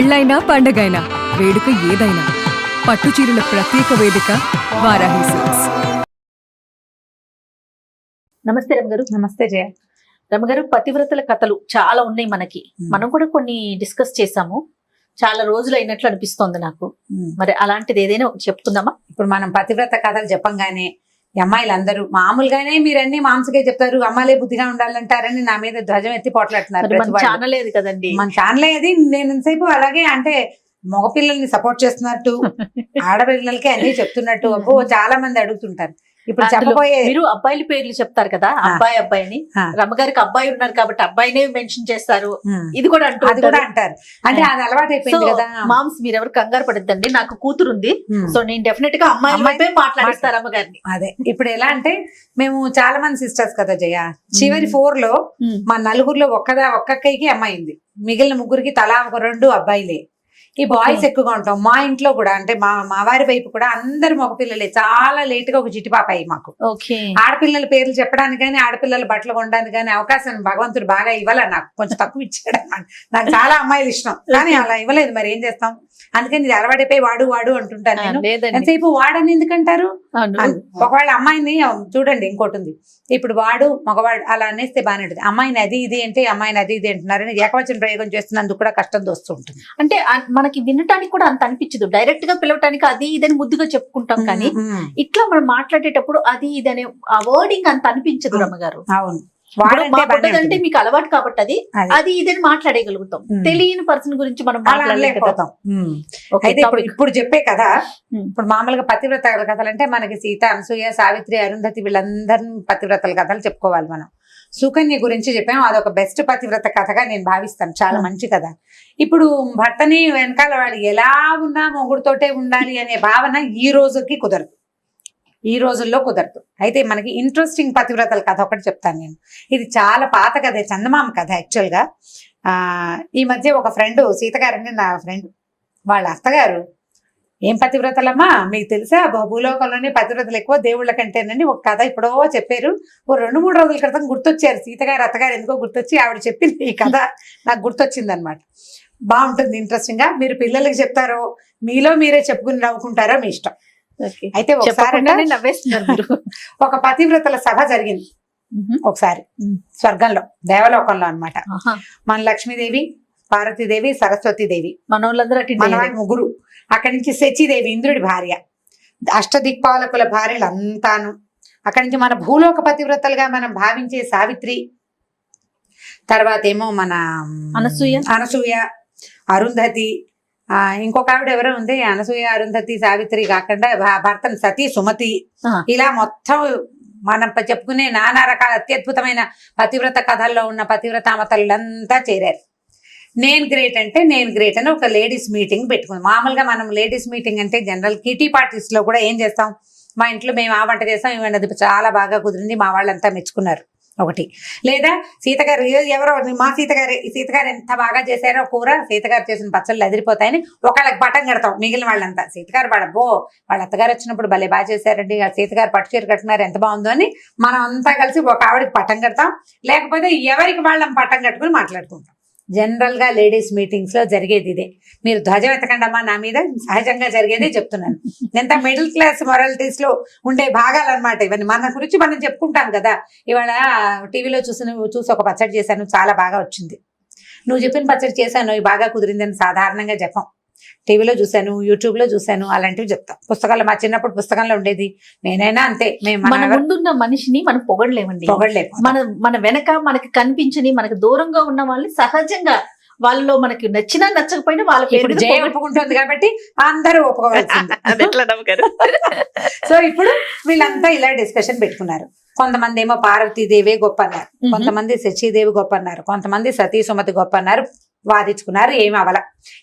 పెళ్ళైనా పండగైనా వేడుక ఏదైనా పట్టు చీరల ప్రత్యేక వేదిక వారాహి సిల్క్స్. నమస్తే రమగారు. నమస్తే జయ. రమగారు, పతివ్రతల కథలు చాలా ఉన్నాయి మనకి. మనం కూడా కొన్ని డిస్కస్ చేసాము. చాలా రోజులు అయినట్లు అనిపిస్తోంది నాకు. మరి అలాంటిది ఏదైనా ఒకటి చెప్పుకుందామా? ఇప్పుడు మనం పతివ్రత కథలు చెప్పంగానే అమ్మాయిలందరూ మామూలుగానే మీరన్నీ మాంసకే చెప్తారు, అమ్మాయిలే బుద్ధిగా ఉండాలంటారని నా మీద ధ్వజం ఎత్తి పోట్లాడుతున్నారు. ఛానల్ ఏది కదండి, మన ఛానల్ అది. నేను ఇంతసేపు అలాగే అంటే మగపిల్లల్ని సపోర్ట్ చేస్తున్నట్టు ఆడపిల్లలకి అన్ని చెప్తున్నట్టు చాలా మంది అడుగుతుంటారు. ఇప్పుడు చెప్పబోయే మీరు అబ్బాయిల పేర్లు చెప్తారు కదా, అబ్బాయి అని. రమ్మగారికి అబ్బాయి ఉన్నారు కాబట్టి అబ్బాయినే మెన్షన్ చేస్తారు. ఇది కూడా అంటారు. అంటే అది అలవాటు అయిపోయింది కదా. మామ్స్ మీరు ఎవరు కంగారు పడద్దండి, నాకు కూతురు ఉంది. సో నేను డెఫినెట్ గా అమ్మాయి మాట్లాడిస్తారు అమ్మగారిని. అదే ఇప్పుడు ఎలా అంటే మేము చాలా మంది సిస్టర్స్ కదా జయ. చివరి 4 లో మా నలుగురిలో ఒక్కక్కకి అమ్మాయి ఉంది. మిగిలిన ముగ్గురికి తలా ఒక 2 అబ్బాయిలే. ఈ బాయ్స్ ఎక్కువగా ఉంటాం. మా ఇంట్లో కూడా అంటే మా వారి వైపు కూడా అందరు మగపిల్లలే. చాలా లేట్ గా ఒక చిట్టి పాప అయ్యి మాకు. ఆడపిల్లల పేర్లు చెప్పడానికి కానీ ఆడపిల్లల బట్టలు కొనడానికి కానీ అవకాశం భగవంతుడు బాగా ఇవ్వాల. నాకు కొంచెం తక్కువ ఇచ్చాడు అన్నమాట. నాకు చాలా అమ్మాయిలు ఇష్టం కానీ అలా ఇవ్వలేదు. మరి ఏం చేస్తాం, అందుకని ఇది అలవాటైపోయి వాడు అంటుంటాను నేను. ఎంతసేపు వాడని ఎందుకంటారు? ఒకవేళ అమ్మాయిని చూడండి, ఇంకోటి ఉంది. ఇప్పుడు వాడు మగవాడు అలా అనేస్తే బాగానే ఉంటుంది. అమ్మాయిని అది ఇది అంటే అమ్మాయిని అది ఇది అంటున్నారని ఏకవచన ప్రయోగం చేస్తున్నందుకు కూడా కష్టం వస్తూ ఉంటుంది. అంటే మనకి వినటానికి కూడా అంత అనిపించదు. డైరెక్ట్ గా పిలవటానికి అది ఇదని ముద్దుగా చెప్పుకుంటాం కానీ ఇట్లా మనం మాట్లాడేటప్పుడు అది ఇదని ఆ వర్డింగ్ అంత అనిపించదు రమ్మగారు. అవును, అంటే మీకు అలవాటు కాబట్టి అది ఇదని మాట్లాడగలుగుతాం. తెలియని పర్సన్ గురించి మనం మాట్లాడలేకపోతాం. అయితే ఇప్పుడు చెప్పే కదా, ఇప్పుడు మామూలుగా పతివ్రతల కథలు అంటే మనకి సీత, అనసూయ, సావిత్రి, అరుంధతి వీళ్ళందరినీ పతివ్రతల కథలు చెప్పుకోవాలి మనం. సుకన్య గురించి చెప్పాము, అదొక బెస్ట్ పతివ్రత కథగా నేను భావిస్తాను. చాలా మంచి కథ. ఇప్పుడు భర్తని వెనకాల వాడు ఎలా ఉన్నా మొగుడుతోటే ఉండాలి అనే భావన ఈ రోజుకి కుదరదు, ఈ రోజుల్లో కుదరదు. అయితే మనకి ఇంట్రెస్టింగ్ పతివ్రతల కథ ఒకటి చెప్తాను నేను. ఇది చాలా పాత కథ, చందమామ కథ యాక్చువల్ గా. ఈ మధ్య ఒక ఫ్రెండ్, సీత గారండి నా ఫ్రెండ్, వాళ్ళ అత్తగారు ఏం పతివ్రతలమ్మా మీకు తెలుసా, భూలోకంలోనే పతివ్రతలు ఎక్కువ దేవుళ్ళ కంటేనండి ఒక కథ ఇప్పుడో చెప్పారు. ఓ 2-3 రోజుల క్రితం గుర్తొచ్చారు సీతగారు, అత్తగారు ఎందుకో గుర్తొచ్చి ఆవిడ చెప్పింది ఈ కథ నాకు గుర్తొచ్చింది అనమాట. బాగుంటుంది, ఇంట్రెస్టింగ్ గా. మీరు పిల్లలకి చెప్తారో మీలో మీరే చెప్పుకుని నవ్వుకుంటారో మీ ఇష్టం. అయితే ఒకసారి ఒక పతివ్రతల సభ జరిగింది ఒకసారి స్వర్గంలో, దేవలోకంలో అన్నమాట. మన లక్ష్మీదేవి, పార్వతీదేవి, సరస్వతీదేవి, మన ముగ్గురు. అక్కడి నుంచి శచీదేవి ఇంద్రుడి భార్య, అష్టదిక్పాలకుల భార్యలు అంతాను. అక్కడి నుంచి మన భూలోక పతివ్రతలుగా మనం భావించే సావిత్రి, తర్వాత ఏమో మన అనసూయ, అరుంధతి, ఇంకొక ఆవిడ ఎవరో ఉంది. అనసూయ, అరుంధతి, సావిత్రి కాకుండా భర్తను సతీ, సుమతి, ఇలా మొత్తం మనం చెప్పుకునే నానా రకాల అత్యద్భుతమైన పతివ్రత కథల్లో ఉన్న పతివ్రతామతలంతా చేరారు. నేను గ్రేట్ అంటే నేను గ్రేట్ అని ఒక లేడీస్ మీటింగ్ పెట్టుకుంది. మామూలుగా మనం లేడీస్ మీటింగ్ అంటే జనరల్ కిటీ పార్టీస్ లో కూడా ఏం చేస్తాం, మా ఇంట్లో మేము ఆ వంట చేస్తాం, ఈ వంట చాలా బాగా కుదిరింది, మా వాళ్ళంతా మెచ్చుకున్నారు ఒకటి. లేదా సీతగారు ఎవరో మా సీతగారు ఎంత బాగా చేశారో కూర, సీతగారు చేసిన పచ్చళ్ళు అదిరిపోతాయని ఒకళ్ళకి పట్టం కడతాం. మిగిలిన వాళ్ళంతా సీతగారు వాళ్ళ అత్తగారు వచ్చినప్పుడు భలే బాగా చేశారండి, సీతగారు పట్టు చీర కట్టుకున్నారు ఎంత బాగుందో అని మనం అంతా కలిసి ఒక ఆవిడకి పట్టం కడతాం. లేకపోతే ఎవరికి వాళ్ళం పట్టం కట్టుకుని మాట్లాడుకుంటాం. జనరల్ గా లేడీస్ మీటింగ్స్ లో జరిగేది ఇదే. మీరు ధ్వజం ఎత్తకండి అమ్మా నా మీద, సహజంగా జరిగేదే చెప్తున్నాను. ఎంత మిడిల్ క్లాస్ మొరాలిటీస్ లో ఉండే భాగాలు అనమాట ఇవన్నీ. మన గురించి మనం చెప్పుకుంటాం కదా. ఇవాళ టీవీలో చూసి ఒక పచ్చడి చేశాను, చాలా బాగా వచ్చింది. నువ్వు చెప్పిన పచ్చడి చేశాను, ఇవి బాగా కుదిరిందని సాధారణంగా చెప్పాం. టీవీలో చూశాను, యూట్యూబ్ లో చూశాను, అలాంటివి చెప్తాం. పుస్తకాలు మా చిన్నప్పుడు పుస్తకంలో ఉండేది. నేనైనా అంతే. మన ముందున్న మనిషిని మనం పొగడలేము. మన వెనక మనకి కనిపించని, మనకి దూరంగా ఉన్న వాళ్ళని సహజంగా వాళ్ళలో మనకి నచ్చినా నచ్చకపోయినా వాళ్ళ పేరు జయ ఒప్పుకుంటుంది కాబట్టి అందరూ ఒప్పుకోవాల్సింది. సో ఇప్పుడు వీళ్ళంతా ఇలా డిస్కషన్ పెట్టుకున్నారు. కొంతమంది ఏమో పార్వతీదేవి గొప్ప అన్నారు, కొంతమంది శచీదేవి గొప్ప అన్నారు, కొంతమంది సతీ సుమతి గొప్ప అన్నారు. వాదించుకున్నారు, ఏమి అవల,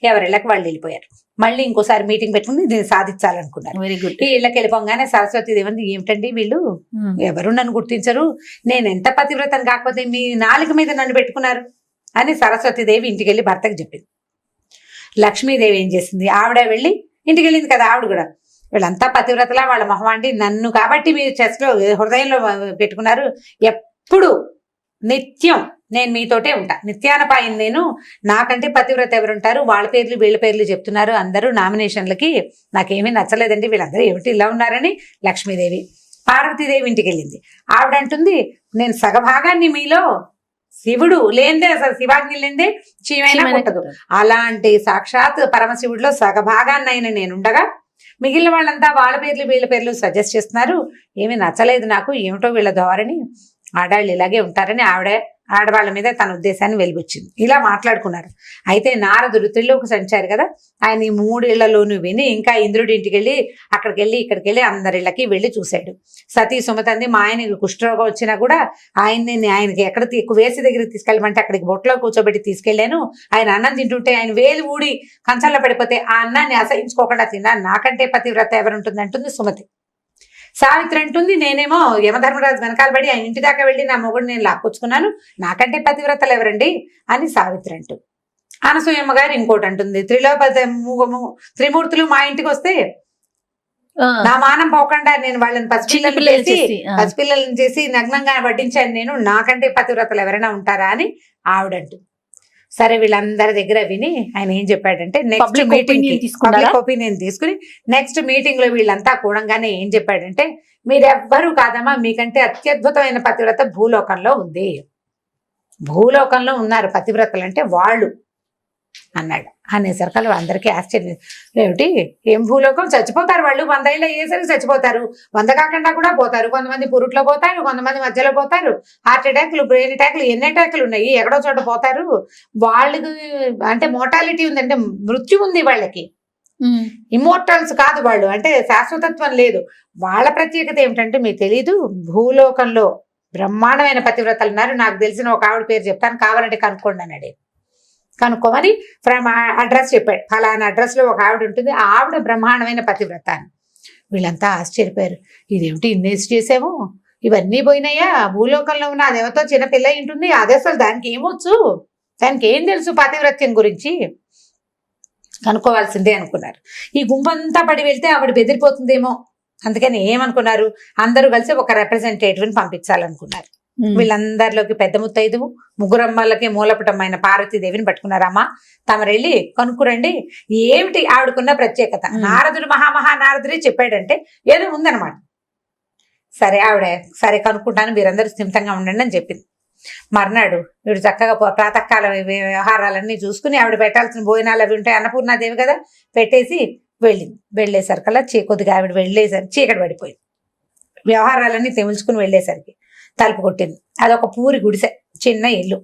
ఎవరిళ్ళకి వాళ్ళు వెళ్ళిపోయారు. మళ్ళీ ఇంకోసారి మీటింగ్ పెట్టుకుని దీన్ని సాధించాలనుకున్నారు. Very good. ఈ ఇళ్ళకి వెళ్ళిపోగానే సరస్వతీదేవి ఏమిటండి వీళ్ళు ఎవరు నన్ను గుర్తించరు, నేను ఎంత పతివ్రతం కాకపోతే మీ నాలుక మీద నన్ను పెట్టుకున్నారు అని సరస్వతీదేవి ఇంటికి వెళ్ళి భర్తకు చెప్పింది. లక్ష్మీదేవి ఏం చేసింది, ఆవిడ వెళ్ళి ఇంటికి వెళ్ళింది కదా ఆవిడ కూడా, వీళ్ళంతా పతివ్రతలా వాళ్ళ మొహమాండి నన్ను కాబట్టి మీరు చెస్ట్ లో హృదయంలో పెట్టుకున్నారు, ఎప్పుడు నిత్యం నేను మీతోటే ఉంటా, నిత్యానపాయం నేను, నాకంటే పతివ్రత ఎవరుంటారు, వాళ్ళ పేర్లు వీళ్ళ పేర్లు చెప్తున్నారు అందరూ నామినేషన్లకి, నాకేమీ నచ్చలేదండి వీళ్ళందరూ ఏమిటి ఇలా ఉన్నారని లక్ష్మీదేవి పార్వతీదేవి ఇంటికి వెళ్ళింది. ఆవిడ అంటుంది నేను సగభాగాన్ని మీలో, శివుడు లేందే అసలు శివాగ్ని లేందే చీమైనా పుట్టదు, అలాంటి సాక్షాత్ పరమశివుడిలో సగభాగాన్ని అయిన నేనుండగా మిగిలిన వాళ్ళంతా వాళ్ళ పేర్లు వీళ్ళ పేర్లు సజెస్ట్ చేస్తున్నారు, ఏమీ నచ్చలేదు నాకు, ఏమిటో వీళ్ళ ధోరణి, ఆడాళ్ళు ఇలాగే ఉంటారని ఆడవాళ్ళ మీద తన ఉద్దేశాన్ని వెలిబుచ్చింది. ఇలా మాట్లాడుకున్నారు. అయితే నారదుడు త్రిలోక సంచారి కదా, ఆయన ఈ 3 ఇళ్లలోనూ విని ఇంకా ఇంద్రుడి ఇంటికి వెళ్ళి అక్కడికి వెళ్ళి ఇక్కడికి వెళ్ళి అందరిళ్ళకి వెళ్ళి చూశాడు. సతీ సుమతంది మా ఆయనకి కుష్ఠరోగం వచ్చినా కూడా ఆయనకి ఎక్కడ వేసి దగ్గరికి తీసుకెళ్ళమంటే అక్కడికి బొట్లో కూర్చోబెట్టి తీసుకెళ్లాను, ఆయన అన్నం తింటుంటే ఆయన వేలు ఊడి కంచంలో పడిపోతే ఆ అన్నాన్ని అసహించుకోకుండా తిన్నాను, నాకంటే పతివ్రత ఎవరుంటుంది అంటుంది సుమతి. సావిత్రి అంటుంది నేనేమో యమధర్మరాజు వెనకాల పడి ఆయన ఇంటి దాకా వెళ్ళి నా మొగుడు నేను లాక్కొచ్చుకున్నాను, నాకంటే పతివ్రతలు ఎవరండి అని సావిత్రి అంటుంది. అనసూయమ్మ గారు ఇంకోటి అంటుంది, త్రిమూర్తులు మా ఇంటికి వస్తే నా మానం పోకుండా నేను వాళ్ళని పసిపిల్లలను చేసి నగ్నంగా వడ్డించాను నేను, నాకంటే పతివ్రతలు ఎవరైనా ఉంటారా అని ఆవిడంటుంది. సరే వీళ్ళందరి దగ్గర విని ఆయన ఏం చెప్పాడంటే నెక్స్ట్ మీటింగ్ ఒపీనియన్ తీసుకుని నెక్స్ట్ మీటింగ్ లో వీళ్ళంతా కూడంగానే ఏం చెప్పాడంటే మీరెవ్వరూ కాదమ్మా, మీకంటే అత్యద్భుతమైన పతివ్రత భూలోకంలో ఉంది, భూలోకంలో ఉన్నారు పతివ్రతలు అంటే వాళ్ళు అన్నాడు. అనేసరికి అందరికీ ఆశ్చర్యం, ఏమిటి ఏం భూలోకం, చచ్చిపోతారు వాళ్ళు, 100 ఏళ్ళు అయ్యేసరికి చచ్చిపోతారు, 100 కాకుండా కూడా పోతారు, కొంతమంది పురుట్లో పోతారు, కొంతమంది మధ్యలో పోతారు, హార్ట్ అటాక్లు బ్రెయిన్ అటాక్లు ఎన్ని అటాక్లు ఉన్నాయి, ఎక్కడో చోట పోతారు, వాళ్ళకి అంటే మోర్టాలిటీ ఉంది, అంటే మృత్యు ఉంది వాళ్ళకి, ఇమ్మోర్టల్స్ కాదు వాళ్ళు, అంటే శాశ్వతత్వం లేదు. వాళ్ళ ప్రత్యేకత ఏమిటంటే మీకు తెలీదు, భూలోకంలో బ్రహ్మాండమైన పతివ్రతలు ఉన్నారు, నాకు తెలిసిన ఒక ఆవిడ పేరు చెప్తాను కావాలంటే కనుక్కోండి అన్నాడు. కనుక్కోమని అడ్రస్ చెప్పాడు, ఫలానా అడ్రస్ లో ఒక ఆవిడ ఉంటుంది, ఆవిడ బ్రహ్మాండమైన పతివ్రత అని. వీళ్ళంతా ఆశ్చర్యపోయారు, ఇదేమిటి ఇన్నేసి చేసాము, ఇవన్నీ పోయినాయా, భూలోకంలో ఉన్న అదేవతో చిన్న పిల్ల ఉంటుంది, అదే అసలు దానికి ఏమొచ్చు, దానికి ఏం తెలుసు పతివ్రత్యం గురించి, కనుక్కోవాల్సిందే అనుకున్నారు. ఈ గుంపంతా పడి వెళ్తే ఆవిడ బెదిరిపోతుందేమో, అందుకని ఏమనుకున్నారు, అందరూ కలిసి ఒక రిప్రజెంటేటివ్ని పంపించాలనుకున్నారు. వీళ్ళందరిలోకి పెద్ద ముత్తైదువు, ముగ్గురమ్మలకి మూలపటమైన పార్వతీదేవిని పట్టుకున్నారమ్మా, తమరెళ్ళి కనుక్కురండి ఏమిటి ఆవిడకున్న ప్రత్యేకత. నారదుడు నారదుడే చెప్పాడంటే ఏదో ఉందన్నమాట. సరే ఆవిడ సరే కనుక్కుంటాను, మీరందరూ స్థిమితంగా ఉండండి అని చెప్పింది. మర్నాడు వీడు చక్కగా ప్రాతకాల వ్యవహారాలన్నీ చూసుకుని ఆవిడ పెట్టాల్సిన భోజనాలు అవి ఉంటాయి, అన్నపూర్ణాదేవి కదా, పెట్టేసి వెళ్ళింది. వెళ్ళేసరికల్లా కొద్దిగా ఆవిడ వెళ్ళేసరికి చీకటి పడిపోయింది. వ్యవహారాలన్నీ తెముల్చుకుని వెళ్ళేసరికి తలుపు కొట్టింది. అదొక పూరి గుడిసె, చిన్న ఇల్లు,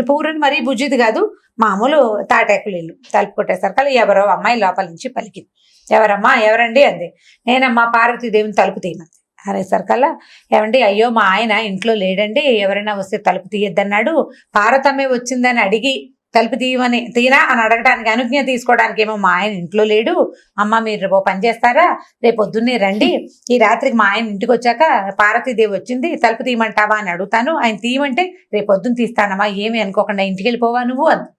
పూరని మరీ బుజ్జిది కాదు, మామూలు తాటాకులు ఇల్లు. తలుపు కొట్టేసరికి ఎవరో అమ్మాయి లోపల నుంచి పలికింది. ఎవరమ్మా, ఎవరండి అంది. నేనమ్మా పార్వతీదేవిని తలుపు తీయమంది. అనేసరికల్లా ఏమండి, అయ్యో మా ఆయన ఇంట్లో లేడండి, ఎవరైనా వస్తే తలుపు తీయొద్దన్నాడు, పార్వతమ్మే వచ్చిందని అడిగి తలుపు తీయనా అని అడగడానికి అనుజ్ఞ తీసుకోవడానికి ఏమో మా ఆయన ఇంట్లో లేడు, అమ్మ మీరు రేపు పని చేస్తారా, రేపు పొద్దున్నే రండి, ఈ రాత్రికి మా ఆయన ఇంటికి వచ్చాక పార్వతీదేవి వచ్చింది తలుపు తీయమంటావా అని అడుగుతాను, ఆయన తీయమంటే రేపు పొద్దున్న తీస్తానమ్మా, ఏమి అనుకోకుండా ఇంటికి వెళ్ళిపోవా నువ్వు అంది.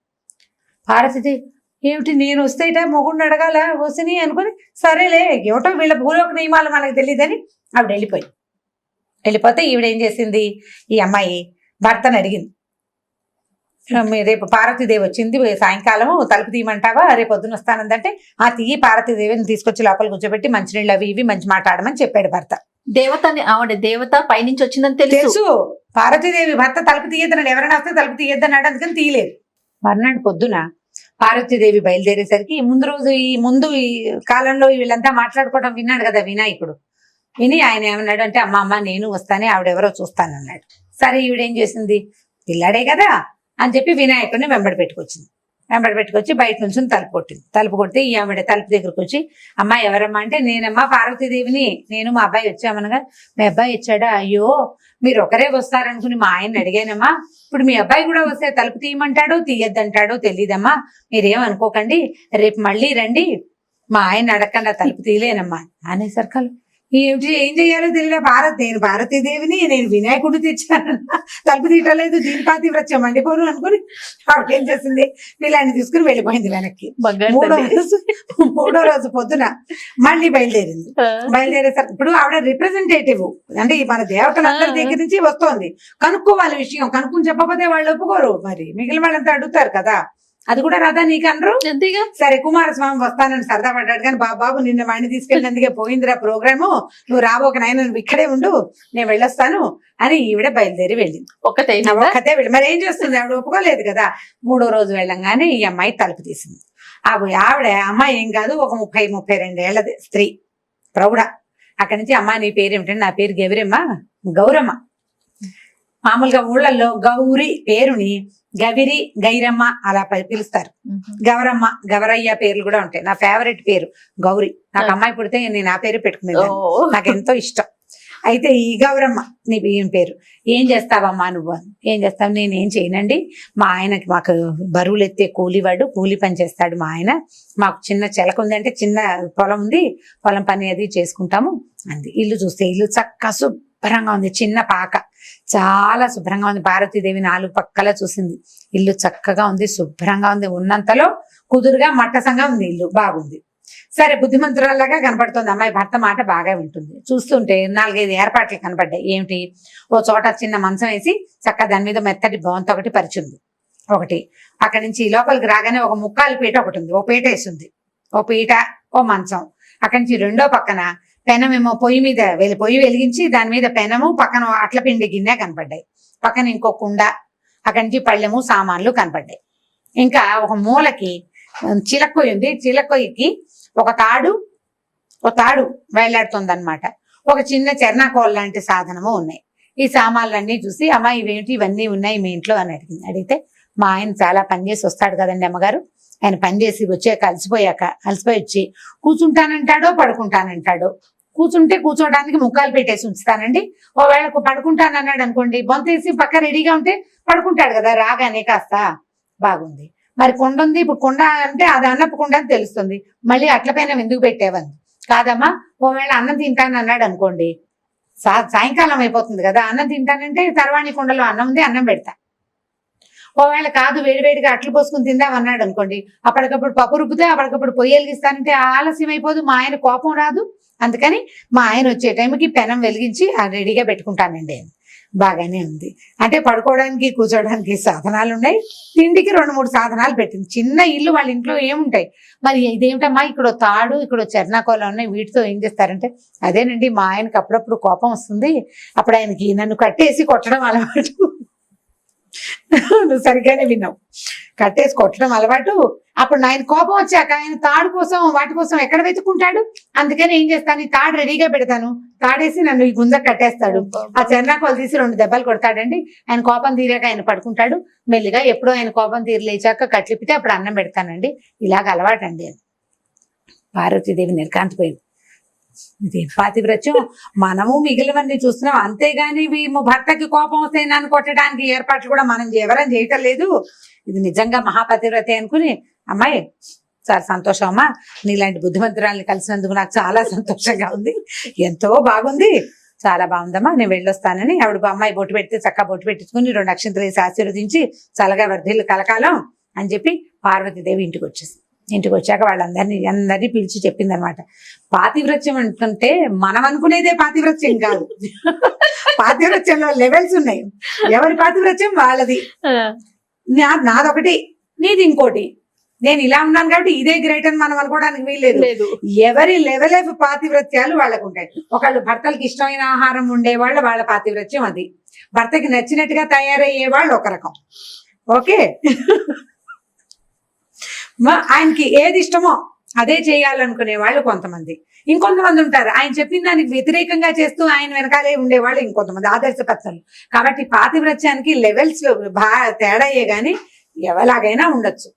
పార్వతీదేవి ఏమిటి నేను వస్తేట మొగుడిని అడగాల వసిని అనుకుని, సరేలే ఏమిటో వీళ్ళ భూలోక నియమాలు మనకు తెలియదని ఆవిడ వెళ్ళిపోతే ఈవిడేం చేసింది, ఈ అమ్మాయి భర్తను అడిగింది, రేపు పార్వతీదేవి వచ్చింది సాయంకాలం తలుపు తీయమంటావా, రేపు పొద్దున వస్తానందంటే ఆ తీయి పార్వతీదేవిని తీసుకొచ్చి లోపల కూర్చోబెట్టి మంచినీళ్ళు అవి ఇవి మంచి మాట్లాడమని చెప్పాడు భర్త. దేవతని ఆవిడ దేవత పైనుంచి వచ్చిందని తెలుసు, పార్వతీదేవి భర్త తలుపు తీయద్దన్నాడు, ఎవరైనా వస్తే తలుపు తీయద్దన్నాడు, అందుకని తీయలేదు. మర్నాడు పొద్దున పార్వతీదేవి బయలుదేరేసరికి ముందు ఈ కాలంలో వీళ్ళంతా మాట్లాడుకోవడం విన్నాడు కదా వినాయకుడు, విని ఆయన ఏమన్నాడు అంటే అమ్మ నేను వస్తానే ఆవిడెవరో చూస్తానన్నాడు. సరే ఈవిడేం చేసింది, పిల్లాడే కదా అని చెప్పి వినాయకుడిని వెంబడి పెట్టుకొచ్చి బయట నుంచి తలుపు కొట్టింది. తలుపు కొడితే ఈ ఆవిడ తలుపు దగ్గరకు వచ్చి అమ్మ ఎవరమ్మా అంటే నేనమ్మా పార్వతీదేవిని, నేను మా అబ్బాయి వచ్చామనగా మీ అబ్బాయి వచ్చాడా, అయ్యో మీరు ఒకరే వస్తారనుకుని మా ఆయన్ని అడిగానమ్మా, ఇప్పుడు మీ అబ్బాయి కూడా వస్తే తలుపు తీయమంటాడో తీయద్దంటాడో తెలియదమ్మా, మీరేమనుకోకండి, రేపు మళ్ళీ రండి, మా ఆయన అడగకుండా తలుపు తీయలేనమ్మా అనేసరికి ఏమిటి ఏం చెయ్యాలో తెలియదు. నేను భారతీదేవిని, నేను వినాయకుడు తెచ్చాను, తలుపు తీయటలేదు, దీని పాతివ్రత్యం మండిపోను అనుకుని ఆవిడ ఏం చేసింది, వీళ్ళని తీసుకుని వెళ్ళిపోయింది వెనక్కి. మూడో రోజు పొద్దున మళ్ళీ బయలుదేరింది. బయలుదేరేసరికి ఇప్పుడు ఆవిడ రిప్రజెంటేటివ్, అంటే మన దేవతలందరి దగ్గర నుంచి వస్తోంది. కనుక్కోవాలి విషయం, కనుక్కుని చెప్పకపోతే వాళ్ళు ఒప్పుకోరు, మరి మిగిలిన వాళ్ళంతా అడుగుతారు కదా. అది కూడా రాదా నీకు అనరు. అంతేగా. సరే కుమారస్వామి వస్తానని సరదా పడ్డాడు, కానీ బాబు నిన్న వాడిని తీసుకెళ్ళినందుకే పోయిందిరా ప్రోగ్రాము, నువ్వు రాబోక నాయన, నువ్వు ఇక్కడే ఉండు, నేను వెళ్ళొస్తాను అని ఈవిడ బయలుదేరి వెళ్ళింది. ఒక్కతే వెళ్ళి మరి ఏం చేస్తుంది, ఆవిడ ఒప్పుకోలేదు కదా. మూడో రోజు వెళ్ళంగానే ఈ అమ్మాయి తలుపు తీసింది. ఆవిడ అమ్మాయి ఏం కాదు, ఒక 30-32 ఏళ్లది స్త్రీ, ప్రౌఢ. అక్కడి నుంచి అమ్మ నీ పేరు ఏమిటంటే, నా పేరు గౌరమ్మ. మామూలుగా ఊళ్ళల్లో గౌరి పేరుని గవిరి, గైరమ్మ అలా పిలుస్తారు. గౌరమ్మ, గవరయ్య పేర్లు కూడా ఉంటాయి. నా ఫేవరెట్ పేరు గౌరి. నాకు అమ్మాయి పుడితే నేను ఆ పేరు పెట్టుకునేది, నాకు ఎంతో ఇష్టం. అయితే ఈ గౌరమ్మ నీ ఏం పేరు, ఏం చేస్తావమ్మా నువ్వు? ఏం చేస్తావు? నేనేం చేయనండి, మా ఆయనకి, మాకు బరువులు ఎత్తే కూలివాడు, కూలి పని చేస్తాడు మా ఆయన. మాకు చిన్న చెలక ఉంది, అంటే చిన్న పొలం ఉంది, పొలం పని అది చేసుకుంటాము అంది. ఇల్లు చూస్తే ఇల్లు చక్కగా శుభ్రంగా ఉంది, చిన్న పాక, చాలా శుభ్రంగా ఉంది. భారతీదేవి 4 పక్కల చూసింది. ఇల్లు చక్కగా ఉంది, శుభ్రంగా ఉంది, ఉన్నంతలో కుదురుగా మట్టసంగా ఉంది, ఇల్లు బాగుంది. సరే బుద్ధిమంతురాల్లాగా కనపడుతుంది అమ్మాయి. భర్త మాట బాగా వింటుంది. చూస్తుంటే 4-5 ఏర్పాట్లు కనపడ్డాయి. ఏమిటి, ఓ చోట చిన్న మంచం వేసి చక్కగా దాని మీద మెత్తటి బొంత ఒకటి పరిచింది. ఒకటి అక్కడి నుంచి లోపలికి రాగానే ఒక ముక్కాలు పీట ఒకటి ఉంది, ఓ పీట వేసింది, ఓ పీట, ఓ మంచం. అక్కడి నుంచి రెండో పక్కన పెనమేమో పొయ్యి వెలిగించి దాని మీద పెనము, పక్కన అట్ల పిండి గిన్నె కనపడ్డాయి. పక్కన ఇంకో కుండ, అక్కడి నుంచి పళ్ళెము సామాన్లు కనపడ్డాయి. ఇంకా ఒక మూలకి చిలక్కొయ్యి ఉంది, చిలక్కొయ్యికి ఒక తాడు వేలాడుతుంది అనమాట. ఒక చిన్న చెర్నాకోల్ లాంటి సాధనము ఉన్నాయి. ఈ సామాన్లన్నీ చూసి, అమ్మ ఇవేంటి, ఇవన్నీ ఉన్నాయి మీ ఇంట్లో అని అడిగింది. అడిగితే, మా ఆయన చాలా పనిచేసి వస్తాడు కదండి అమ్మగారు, ఆయన పనిచేసి వచ్చాక అలసిపోయి వచ్చి కూర్చుంటానంటాడో పడుకుంటానంటాడో. కూర్చోడానికి ముక్కాలు పెట్టేసి ఉంచుతానండి. ఒకవేళ పడుకుంటానన్నాడు అనుకోండి, బొంతేసి పక్క రెడీగా ఉంటే పడుకుంటాడు కదా రాగానే. కాస్త బాగుంది. మరి కుండ ఉంది, ఇప్పుడు కుండ అంటే అది అన్నపు కుండ అని తెలుస్తుంది. మళ్ళీ అట్లపైన ఎందుకు పెట్టేవని, కాదమ్మా ఒకవేళ అన్నం తింటాను అన్నాడు అనుకోండి, సాయంకాలం అయిపోతుంది కదా, అన్నం తింటానంటే తర్వాణి కుండలో అన్నం ఉంది, అన్నం పెడతా. ఒకవేళ కాదు వేడివేడిగా అట్లు పోసుకుని తిందాం అన్నాడు అనుకోండి, అప్పటికప్పుడు పప్పు రుబ్బితే అప్పటికప్పుడు పొయ్యి వెలిగిస్తానంటే ఆలస్యం అయిపోదు, మా ఆయన కోపం రాదు. అందుకని మా ఆయన వచ్చే టైంకి పెనం వెలిగించి రెడీగా పెట్టుకుంటానండి. బాగానే ఉంది. అంటే పడుకోవడానికి కూర్చోడానికి సాధనాలు ఉన్నాయి, తిండికి 2-3 సాధనాలు పెట్టింది. చిన్న ఇల్లు, వాళ్ళ ఇంట్లో ఏముంటాయి. మరి ఇదేమిటమ్మా, ఇక్కడ తాడు, ఇక్కడ చెర్నాకోల ఉన్నాయి, వీటితో ఏం చేస్తారంటే, అదేనండి మా ఆయనకి అప్పుడప్పుడు కోపం వస్తుంది, అప్పుడు ఆయనకి నన్ను కట్టేసి కొట్టడం అలవాటు. నువ్వు సరిగ్గానే విన్నావు, కట్టేసి కొట్టడం అలవాటు. అప్పుడు ఆయన కోపం వచ్చాక ఆయన తాడు కోసం వాటి కోసం ఎక్కడ వెతుక్కుంటాడు. అందుకని ఏం చేస్తాను, ఈ తాడు రెడీగా పెడతాను, తాడేసి నన్ను ఈ గుంజ కట్టేస్తాడు. ఆ చెర్నాకోలు తీసి 2 దెబ్బలు కొడతాడండి. ఆయన కోపం తీరాక ఆయన పడుకుంటాడు. మెల్లిగా ఎప్పుడో ఆయన కోపం తీరలేచాక కట్లిపితే అప్పుడు అన్నం పెడతానండి. ఇలాగ అలవాటండి అని. పార్వతీదేవి నిర్కాంతిపోయింది. ఇది పాతివ్రత్యం, మనము మిగిలినవన్నీ చూస్తున్నాం, అంతేగాని భర్తకి కోపం వస్తే నన్ను కొట్టడానికి ఏర్పాట్లు కూడా మనం ఎవరం చేయటం లేదు. ఇది నిజంగా మహాపతివ్రతే అనుకుని, అమ్మాయి చాలా సంతోషం అమ్మా, నీలాంటి బుద్ధిమంతురాల్ని కలిసినందుకు నాకు చాలా సంతోషంగా ఉంది, ఎంతో బాగుంది, చాలా బాగుందమ్మా, నేను వెళ్ళొస్తానని ఆవిడ అమ్మాయి బొట్టు పెడితే చక్కగా బొట్టు పెట్టించుకుని 2 అక్షంతలు వేసి ఆశీర్వదించి చల్లగా వర్ధిల్లు కలకాలం అని చెప్పి పార్వతీదేవి ఇంటికి వచ్చేసింది. ఇంటికి వచ్చాక అందరినీ పిలిచి చెప్పింది అనమాట. పాతివ్రత్యం అంటుంటే మనం అనుకునేదే పాతివ్రత్యం కాదు, పాతివ్రత్యంలో లెవెల్స్ ఉన్నాయి. ఎవరి పాతివ్రత్యం వాళ్ళది, నాదొకటి నీది ఇంకోటి. నేను ఇలా ఉన్నాను కాబట్టి ఇదే గ్రేట్ అని మనం అనుకోవడానికి వీల్లేదు. ఎవరి లెవెల్ ఆఫ్ పాతివ్రత్యాలు వాళ్ళకు ఉంటాయి. ఒకళ్ళు భర్తలకి ఇష్టమైన ఆహారం ఉండేవాళ్ళు, వాళ్ళ పాతివ్రత్యం అది. భర్తకి నచ్చినట్టుగా తయారయ్యే వాళ్ళు ఒక రకం. ఓకే, ఆయనకి ఏది ఇష్టమో అదే చేయాలనుకునే వాళ్ళు కొంతమంది. ఇంకొంతమంది ఉంటారు ఆయన చెప్పిన దానికి వ్యతిరేకంగా చేస్తూ ఆయన వెనకాలే ఉండేవాళ్ళు ఇంకొంతమంది, ఆదర్శపత్రులు. కాబట్టి పాతివ్రత్యానికి లెవెల్స్ తేడాయే గాని ఎవలాగైనా ఉండొచ్చు.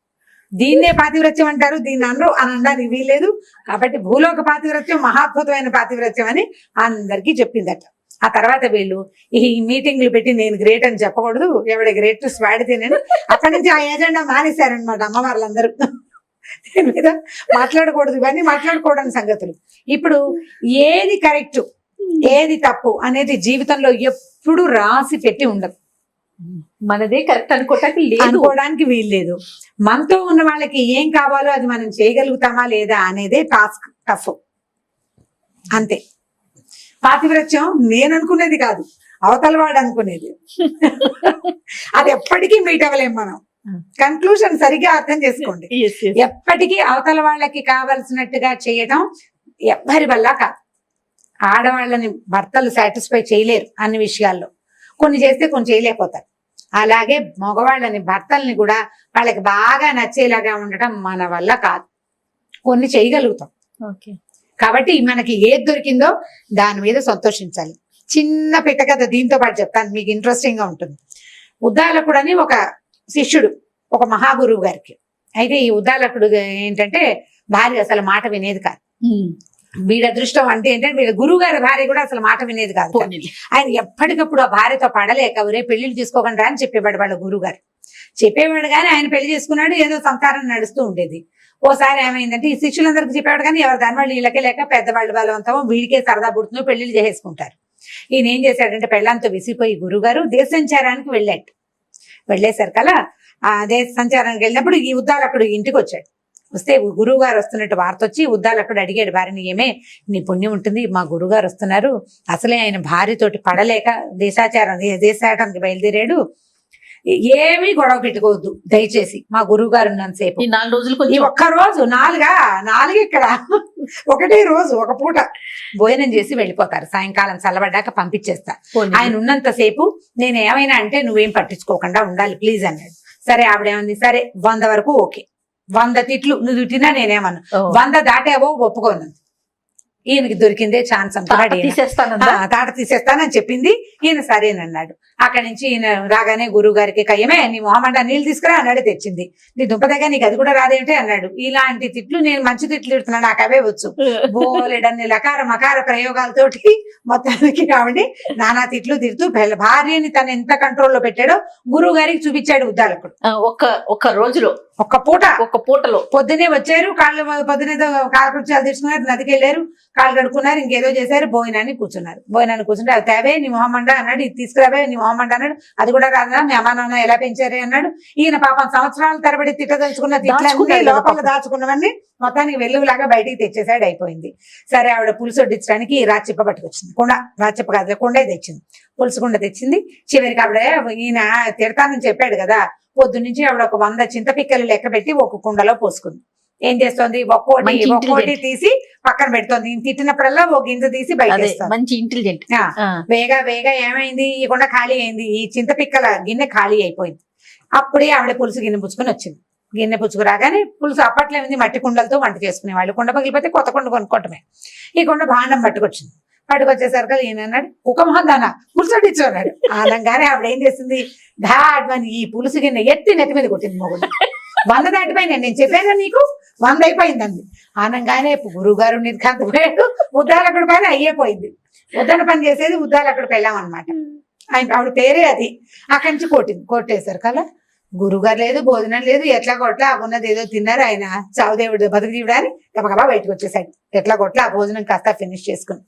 దీన్నే పాతివ్రత్యం అంటారు, దీన్ని అనరు అని అనడానికి వీల్లేదు. కాబట్టి భూలోక పాతివ్రత్యం మహాద్భుతమైన పాతివ్రత్యం అని అందరికీ చెప్పిందట. ఆ తర్వాత వీళ్ళు ఈ మీటింగ్లు పెట్టి నేను గ్రేట్ అని చెప్పకూడదు, ఎవడ గ్రేట్ వాడితే నేను అక్కడి నుంచి ఆ ఏజెండా మానేశారనమాట అమ్మవార్లందరూ. దీని మీద మాట్లాడకూడదు, ఇవన్నీ మాట్లాడుకోవడానికి సంగతులు. ఇప్పుడు ఏది కరెక్ట్ ఏది తప్పు అనేది జీవితంలో ఎప్పుడు రాసి పెట్టి ఉండదు, మనదే కరెక్ట్ అనుకోవడానికి వీల్లేదు. మనతో ఉన్న వాళ్ళకి ఏం కావాలో అది మనం చేయగలుగుతామా లేదా అనేదే టాస్క్, టఫ్, అంతే. పాతివ్రత్యం నేను అనుకునేది కాదు, అవతల వాడు అనుకునేది. అది ఎప్పటికీ మీట్ అవ్వలేం మనం. కన్క్లూజన్ సరిగ్గా అర్థం చేసుకోండి. ఎప్పటికీ అవతల వాళ్ళకి కావలసినట్టుగా చేయటం ఎవ్వరి వల్ల కాదు. ఆడవాళ్ళని భర్తలు సాటిస్ఫై చేయలేరు అన్ని విషయాల్లో, కొన్ని చేస్తే కొన్ని చేయలేకపోతారు. అలాగే మగవాళ్ళని భర్తల్ని కూడా వాళ్ళకి బాగా నచ్చేలాగా ఉండటం మన వల్ల కాదు, కొన్ని చేయగలుగుతాం. కాబట్టి మనకి ఏది దొరికిందో దాని మీద సంతోషించాలి. చిన్న పిట్ట కథ దీంతో పాటు చెప్తాను, మీకు ఇంట్రెస్టింగ్ గా ఉంటుంది. ఉద్దాలకుడు అని ఒక శిష్యుడు ఒక మహాగురువు గారికి. అయితే ఈ ఉద్దాలకుడు ఏంటంటే భార్య అసలు మాట వినేది కాదు. వీడి అదృష్టం అంటే ఏంటంటే వీళ్ళ గురువు గారి భార్య కూడా అసలు మాట వినేది కాదు. ఆయన ఎప్పటికప్పుడు ఆ భార్యతో పడలేక ఒరే పెళ్లిళ్ళు చేసుకోకుండా అని చెప్పేవాడు వాళ్ళ గురువు గారు. చెప్పేవాడు కానీ ఆయన పెళ్లి చేసుకున్నాడు, ఏదో సంసారం నడుస్తూ ఉండేది. ఓసారి ఏమైందంటే ఈ శిష్యులందరికీ చెప్పేవాడు కానీ ఎవరు దాని వాళ్ళు వీళ్ళకే లేక పెద్దవాళ్ళు బలవంతమో వీడికే సరదా పుడుతుందో పెళ్లిళ్ళు చేసేసుకుంటారు. ఈయన ఏం చేశాడంటే పెళ్ళంతో విసిపోయి గురుగారు దేశ సంచారానికి వెళ్ళాడు. వెళ్ళేసరికల్లా ఆ దేశ సంచారానికి వెళ్ళినప్పుడు ఈ ఉద్దాలకుడు ఇంటికి వచ్చాడు. వస్తే గురువు గారు వస్తున్నట్టు వార్త వచ్చి ఉద్దాలకుడు అడిగాడు భార్యని, ఏమే నీ పుణ్యం ఉంటుంది, మా గురువు గారు వస్తున్నారు, అసలే ఆయన భార్యతోటి పడలేక దేశాటానికి బయలుదేరాడు, ఏమీ గొడవ పెట్టుకోవద్దు దయచేసి, మా గురువు గారు ఉన్నంతసేపు 4 రోజులు ఈ ఒక్క రోజు 4 ఇక్కడ ఒకటే రోజు ఒక పూట భోజనం చేసి వెళ్ళిపోతారు, సాయంకాలం చల్లబడ్డాక పంపించేస్తా, ఆయన ఉన్నంతసేపు నేను ఏమైనా అంటే నువ్వేం పట్టించుకోకుండా ఉండాలి ప్లీజ్ అన్నాడు. సరే ఆవిడేమంది, సరే 100 వరకు ఓకే, 100 తిట్లు నువ్వు తిట్టినా నేనేమను, 100 దాటేవో ఒప్పుకోను. ఈయనకి దొరికిందే ఛాన్స్ అనుకున్నాడు, తాట తీసేస్తానని చెప్పింది. ఈయన సరేనన్నాడు. అక్కడి నుంచి ఈయన రాగానే గురువు గారికి కయ్యమే నీ మొహమండ నీళ్ళు తీసుకురా అన్నాడు. తెచ్చింది. నీ దుంపదగా నీకు అది కూడా రాదేంటి అన్నాడు. ఇలాంటి తిట్లు నేను మంచి తిట్లు తిడుతున్నాను, నాకు అవే వచ్చు. బోలెడన్ని లకార మకార ప్రయోగాలతోటి మొత్తానికి కాబట్టి నానా తిట్లు తిడుతూ భార్యని తను ఎంత కంట్రోల్లో పెట్టాడో గురువు గారికి చూపించాడు ఉద్దాలకుడు. ఒక్క రోజులో ఒక్క పూటలో పొద్దునే వచ్చారు, పొద్దునే కాలకృత్యాలు తీసుకున్నారు, నదికి వెళ్ళారు, కాళ్ళు కడుక్కున్నారు, ఇంకేదో చేశారు, భోజనాన్ని కూర్చుంటే అది తేవే నీ మొహమండ అన్నాడు, ఇది తీసుకురావే నీ మొహమండ అన్నాడు, అది కూడా రాదా మీ అమ్మా నాన్న ఎలా పెంచారే అన్నాడు. ఈయన పాపం సంవత్సరాల తరబడి తిట్టదలుచుకున్న తిట్లన్నీ లోపల దాచుకున్నవన్నీ మొత్తానికి వెలుగులాగా బయటికి తెచ్చేసాడు, అయిపోయింది. సరే ఆవిడ పులుసు వడ్డించడానికి రాచిప్ప పట్టుకొచ్చింది, రాచిప్ప కాదు కొండే తెచ్చింది, పులుసు కుండ తెచ్చింది. చివరికి ఆవిడ ఈయన తిడతానని చెప్పాడు కదా, పొద్దు నుంచి ఆవిడ ఒక 100 చింతపిక్కలు లెక్క పెట్టి ఒక కుండలో పోసుకుంది. ఏం చేస్తోంది, ఒక్కోటి తీసి పక్కన పెడుతోంది. తిట్టినప్పుడల్లా ఒక గింజ తీసి బయట మంచి ఇంటెలిజెంట్. వేగా ఏమైంది, ఈ కుండ ఖాళీ అయింది, ఈ చింతపిక్కల గిన్నె ఖాళీ అయిపోయింది. అప్పుడే ఆవిడ పులుసు గిన్నె పుచ్చుకొని వచ్చింది. గిన్నె పుచ్చుకు రాగానే పులుసు అప్పట్లో ఏమింది మట్టి కుండలతో వంట చేసుకునేవాళ్ళు, కుండ పగిలిపోతే కొత్త కుండ కొనుక్కోవటమే. ఈ కుండ భాండం పట్టుకొచ్చింది. పట్టుకొచ్చేసరికి ఈయన అన్నాడు, కుక్కమోహన్ దానా పులుసు వడ్డించు అన్నాడు. అనగానే ఆవిడ ఏం చేసింది, ధాడ్మని ఈ పులుసు గిన్నె ఎత్తి నెత్తి మీద కొట్టింది. మొగుడు 100 దాటిపోయింది, నేను చెప్పాను నీకు 100 అయిపోయిందండి. అనగానే గురువు గారు నిర్ఘాంతపోయాడు, ఉద్దాలకుడి పని అయ్యేపోయింది. ఉద్దన పని చేసేది ఉద్దాలకుడికి వెళ్ళాం అనమాట. ఆవిడ పేరే అది. అక్కడి నుంచి కొట్టేశారు కదా, గురువుగారు లేదు, భోజనం లేదు, ఎట్లా కొట్లా ఉన్నది ఏదో తిన్నారు. ఆయన చావుదేవుడు బతుకుదేవుడు అని గబగబా బయటకు వచ్చేసాడు. ఎట్లా కొట్లా ఆ భోజనం కాస్త ఫినిష్ చేసుకుని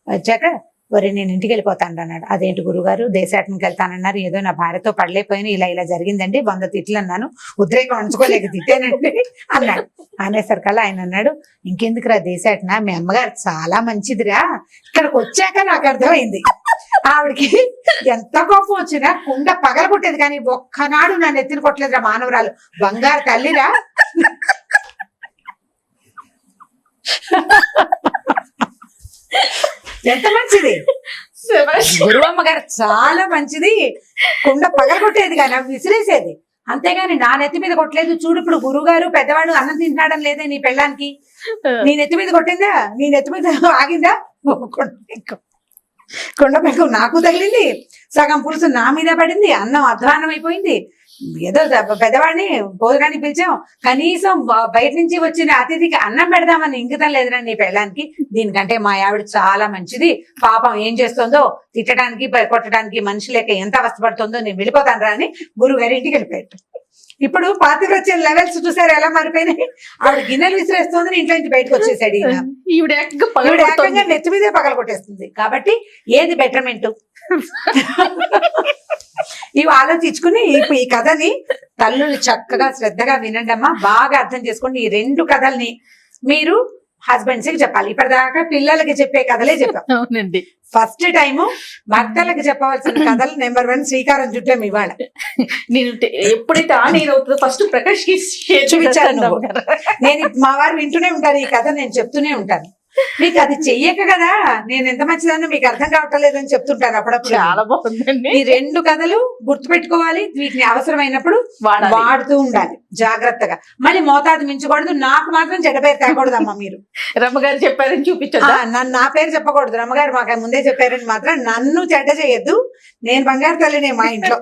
వచ్చాక, వరే నేను ఇంటికి వెళ్ళిపోతాను అన్నాడు. అదేంటి గురుగారు దేశాటనికి వెళ్తానన్నారు, ఏదో నా భార్యతో పడలేకపోయినా ఇలా జరిగిందండి, 100 తిట్లు అన్నాను, ఉద్రేకం ఉంచుకోలేక తిట్టానండి అన్నాడు. అనేసరికల్లా ఆయన అన్నాడు, ఇంకెందుకురా దేశాటన, మీ అమ్మగారు చాలా మంచిదిరా, ఇక్కడికి వచ్చాక నాకు అర్థమైంది. ఆవిడకి ఎంత కోపం వచ్చినా కుండ పగల కొట్టేది కానీ ఒక్కనాడు నన్ను ఎత్తిన కొట్టలేదురా, మానవరాలు బంగారు తల్లిరా. ఎంత మంచిది గురువమ్మ గారు, చాలా మంచిది. కుండ పగలగొట్టేది కానీ అవి విసిరేసేది, అంతేగాని నా నెత్తి మీద కొట్టలేదు. చూడు ఇప్పుడు గురువు గారు పెద్దవాడు అన్నం తింటాడం లేదే నీ పెళ్ళానికి, నీ నెత్తి మీద కొట్టిందా, నీ నెత్తి మీద ఆగిందా, కుండ పెంకు నాకు తగిలింది, సగం పులుసు నా మీద పడింది, అన్నం అధ్వానం అయిపోయింది. ఏదో పెద్దవాడిని భోజనానికి పిలిచాం, కనీసం బయట నుంచి వచ్చిన అతిథికి అన్నం పెడదామని ఇంకితం లేదురా నీ పెళ్ళానికి. దీనికంటే మా ఆవిడ చాలా మంచిది, పాపం ఏం చేస్తుందో తిట్టడానికి కొట్టడానికి మనిషి లేక ఎంత అవస్థపడుతుందో, నేను వెళ్ళిపోతాను రా అని గురువు గారి ఇంటికి వెళ్ళిపోయాడు. ఇప్పుడు పాతివ్రత్యం లెవెల్స్ చూసారు ఎలా మారిపోయినాయి. ఆవిడ గిన్నెలు విసిరేస్తోందని ఇంట్లో నుంచి బయటకు వచ్చేసాడు ఈయన. ఈవిడ ఈవిడ ఏకంగా నెత్తి మీదే పగల కొట్టేస్తుంది. కాబట్టి ఏది బెటర్మెంట్ ఇవి ఆలోచించుకుని ఇప్పుడు ఈ కథని తల్లులు చక్కగా శ్రద్ధగా వినండి అమ్మా, బాగా అర్థం చేసుకోండి. ఈ 2 కథల్ని మీరు హస్బెండ్స్ కి చెప్పాలి. ఇప్పటిదాకా పిల్లలకి చెప్పే కథలే చెప్పాం. అవునండి. ఫస్ట్ టైం భర్తలకు చెప్పవలసిన కథలు నెంబర్ 1 శ్రీకారం చుట్టాం ఇవాళ. నేను ఎప్పుడైతే ఆన్ ఎయిర్ అవుతుందో ఫస్ట్ ప్రకాష్ కి చూపించాను నువ్వు. నేను మా వారు వింటూనే ఉంటారు ఈ కథ, నేను చెప్తూనే ఉంటాను. మీకు అది చెయ్యక కదా నేను ఎంత మంచిదాన్ని మీకు అర్థం కావట్లేదని చెప్తుంటాను అప్పుడప్పుడు. చాలా బాగుందండి. ఈ 2 కథలు గుర్తుపెట్టుకోవాలి, వీటిని అవసరమైన వాడుతూ ఉండాలి జాగ్రత్తగా. మళ్ళీ మోతాదు మించకూడదు. నాకు మాత్రం చెడ్డ పేరు తేకూడదమ్మా. మీరు రమ్మగారు చెప్పారని చూపించదా? నన్ను నా పేరు చెప్పకూడదు. రమ్మగారు మాకు ముందే చెప్పారని మాత్రం నన్ను చెడ్డ చేయొద్దు. నేను బంగారు తల్లినే మా ఇంట్లో.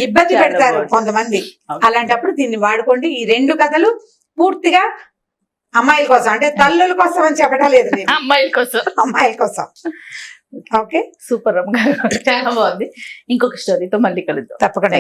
ఇబ్బంది పెడతారు కొంతమంది. అలాంటప్పుడు దీన్ని వాడుకోండి. ఈ 2 కథలు పూర్తిగా అమ్మాయిల కోసం, అంటే తల్లుల కోసం అని చెప్పడం లేదు, అమ్మాయిల కోసం. ఓకే, సూపర్ రమ్మ గారు, చాలా బాగుంది. ఇంకొక స్టోరీతో మళ్ళీ కలుద్దాం. తప్పకుండా.